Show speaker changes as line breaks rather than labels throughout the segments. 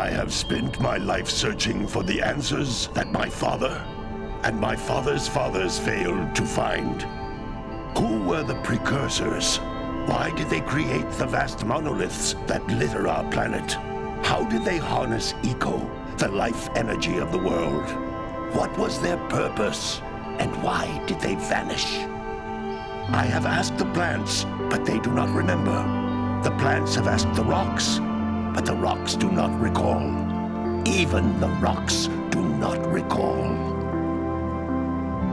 I have spent my life searching for the answers that my father and my father's fathers failed to find. Who were the precursors? Why did they create the vast monoliths that litter our planet? How did they harness eco, the life energy of the world? What was their purpose? And why did they vanish? I have asked the plants, but they do not remember. The plants have asked the rocks, but the rocks do not recall. Even the rocks do not recall.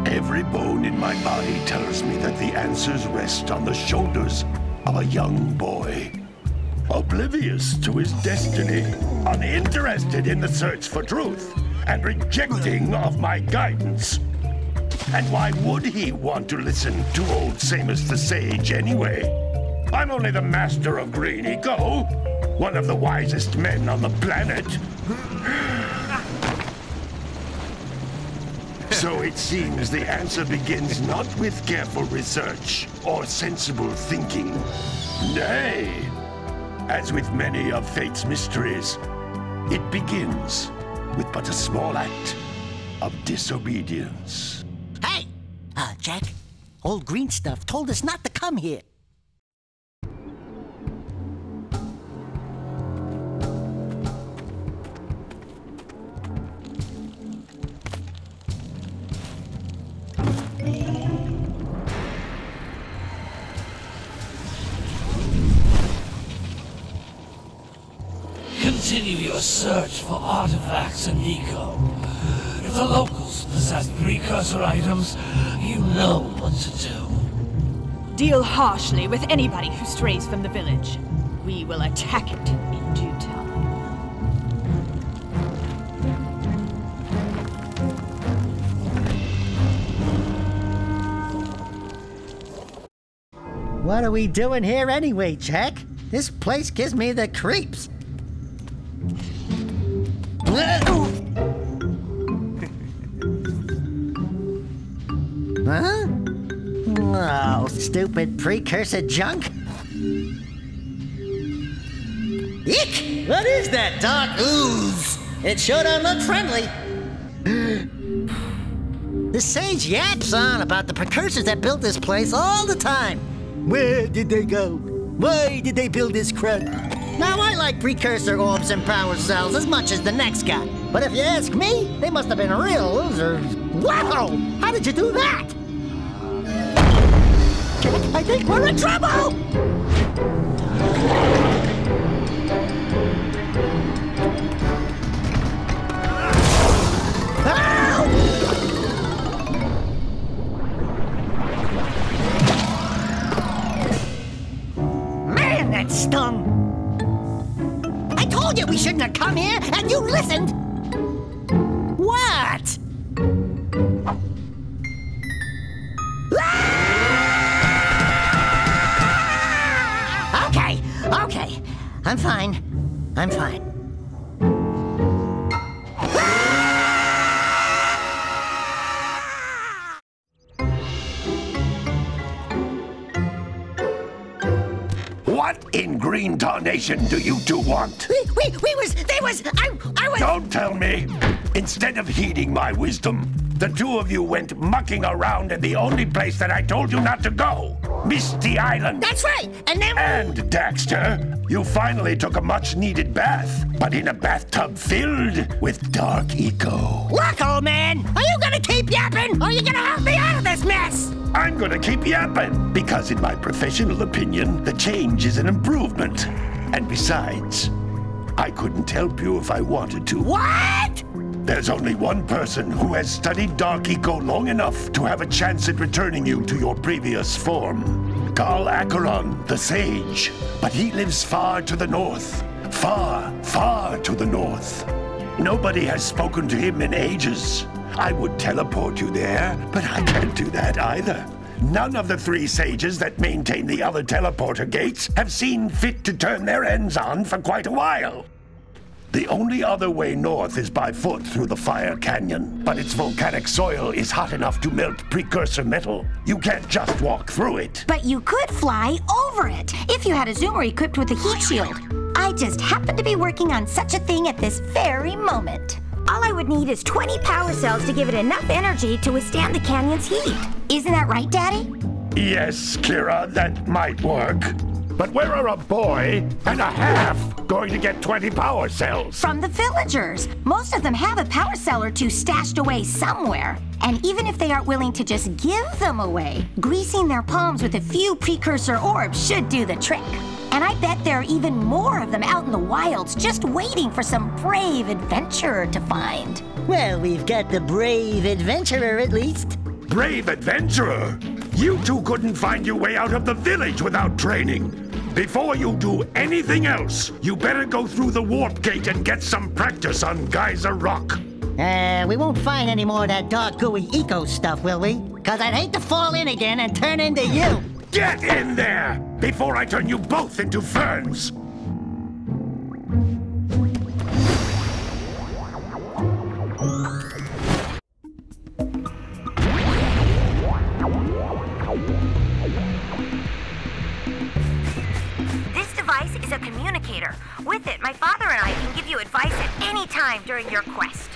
Every bone in my body tells me that the answers rest on the shoulders of a young boy. Oblivious to his destiny, uninterested in the search for truth, and rejecting of my guidance. And why would he want to listen to old Samus the Sage anyway? I'm only the master of green eco, one of the wisest men on the planet. So it seems the answer begins not with careful research or sensible thinking. Nay, as with many of fate's mysteries, it begins with but a small act of disobedience.
Hey! Jack, old green stuff told us not to come here.
Continue your search for artifacts and eco. If the locals possess precursor items, you know what to do.
Deal harshly with anybody who strays from the village. We will attack it in due time.
What are we doing here anyway, Jack? This place gives me the creeps. Huh? Oh, stupid precursor junk. Eek! What is that dark ooze? It sure don't look friendly. The sage yaps on about the precursors that built this place all the time. Where did they go? Why did they build this crud? Now, I like precursor orbs and power cells as much as the next guy. But if you ask me, they must have been real losers. Wow! How did you do that? Jack, I think we're in trouble! Man, that stung! I told you we shouldn't have come here, and you listened! What? Okay. I'm fine.
What in green tarnation do you two want?
I was...
Don't tell me! Instead of heeding my wisdom, the two of you went mucking around in the only place that I told you not to go. Misty Island.
That's right, and then...
And, Daxter, you finally took a much-needed bath, but in a bathtub filled with dark eco.
Look, old man, are you gonna keep yapping, or are you gonna help me out of this mess?
I'm gonna keep yapping, because in my professional opinion, the change is an improvement. And besides, I couldn't help you if I wanted to.
What?
There's only one person who has studied Dark Eco long enough to have a chance at returning you to your previous form. Carl Acheron, the Sage. But he lives far to the north. Far, far to the north. Nobody has spoken to him in ages. I would teleport you there, but I can't do that either. None of the three sages that maintain the other teleporter gates have seen fit to turn their ends on for quite a while. The only other way north is by foot through the Fire Canyon, but its volcanic soil is hot enough to melt precursor metal. You can't just walk through it.
But you could fly over it, if you had a zoomer equipped with a heat shield. I'd just happen to be working on such a thing at this very moment. All I would need is 20 power cells to give it enough energy to withstand the canyon's heat. Isn't that right, Daddy?
Yes, Kira, that might work. But where are a boy and a half going to get 20 power cells?
From the villagers. Most of them have a power cell or two stashed away somewhere. And even if they aren't willing to just give them away, greasing their palms with a few precursor orbs should do the trick. And I bet there are even more of them out in the wilds just waiting for some brave adventurer to find.
Well, we've got the brave adventurer at least.
Brave adventurer? You two couldn't find your way out of the village without training. Before you do anything else, you better go through the warp gate and get some practice on Geyser Rock.
We won't find any more of that dark gooey eco stuff, will we? 'Cause I'd hate to fall in again and turn into you.
Get in there before I turn you both into ferns.
This device is a communicator. With it, my father and I can give you advice at any time during your quest.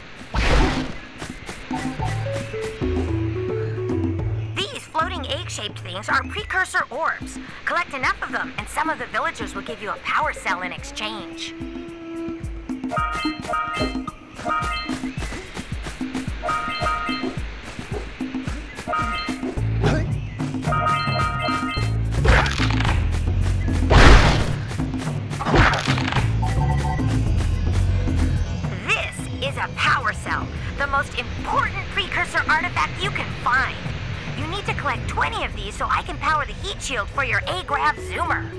These floating egg-shaped things are precursor orbs. Collect enough of them, and some of the villagers will give you a power cell in exchange. A power cell, the most important precursor artifact you can find. You need to collect 20 of these so I can power the heat shield for your A-Grav zoomer.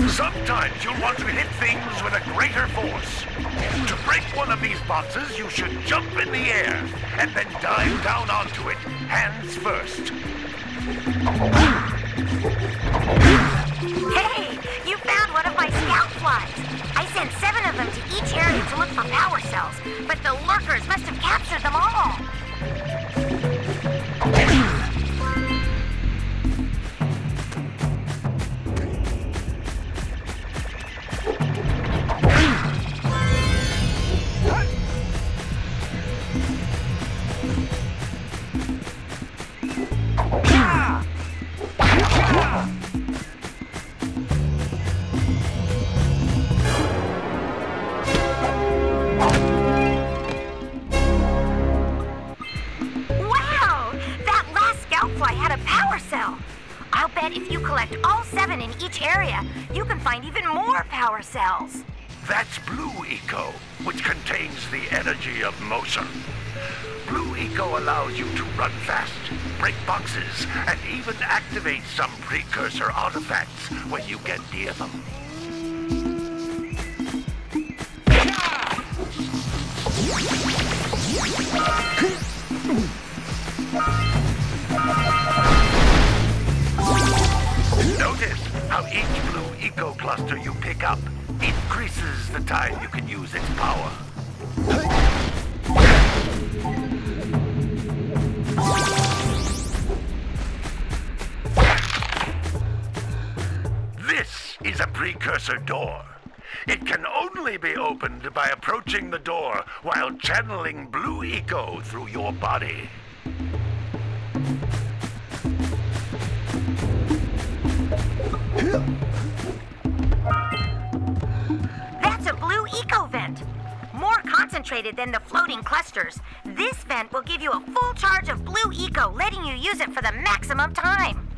Sometimes you'll want to hit things with a greater force. To break one of these boxes, you should jump in the air and then dive down onto it, hands first.
Hey, you found one of my scout flies. I sent 7 of them to each area to look for power cells, but the lurkers must have captured them all. If you collect all 7 in each area, you can find even more power cells.
That's Blue Eco, which contains the energy of motion. Blue Eco allows you to run fast, break boxes, and even activate some precursor artifacts when you get near them. Notice how each Blue Eco cluster you pick up increases the time you can use its power. This is a precursor door. It can only be opened by approaching the door while channeling Blue Eco through your body.
That's a Blue Eco vent. More concentrated than the floating clusters. This vent will give you a full charge of Blue Eco, letting you use it for the maximum time.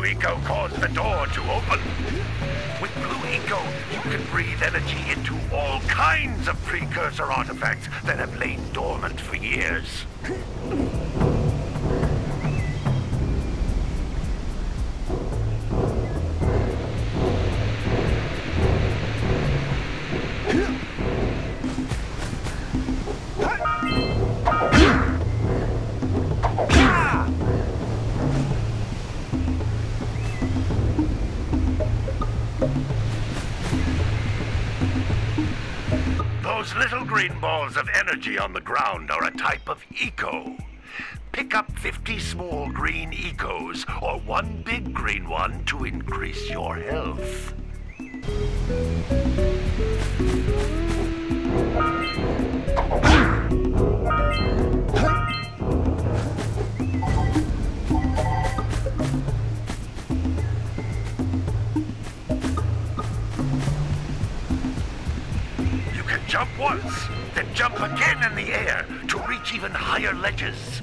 Eco caused the door to open. With Blue Eco, you can breathe energy into all kinds of precursor artifacts that have lain dormant for years. Those little green balls of energy on the ground are a type of eco. Pick up 50 small green ecos or one big green one to increase your health. Jump once, then jump again in the air to reach even higher ledges.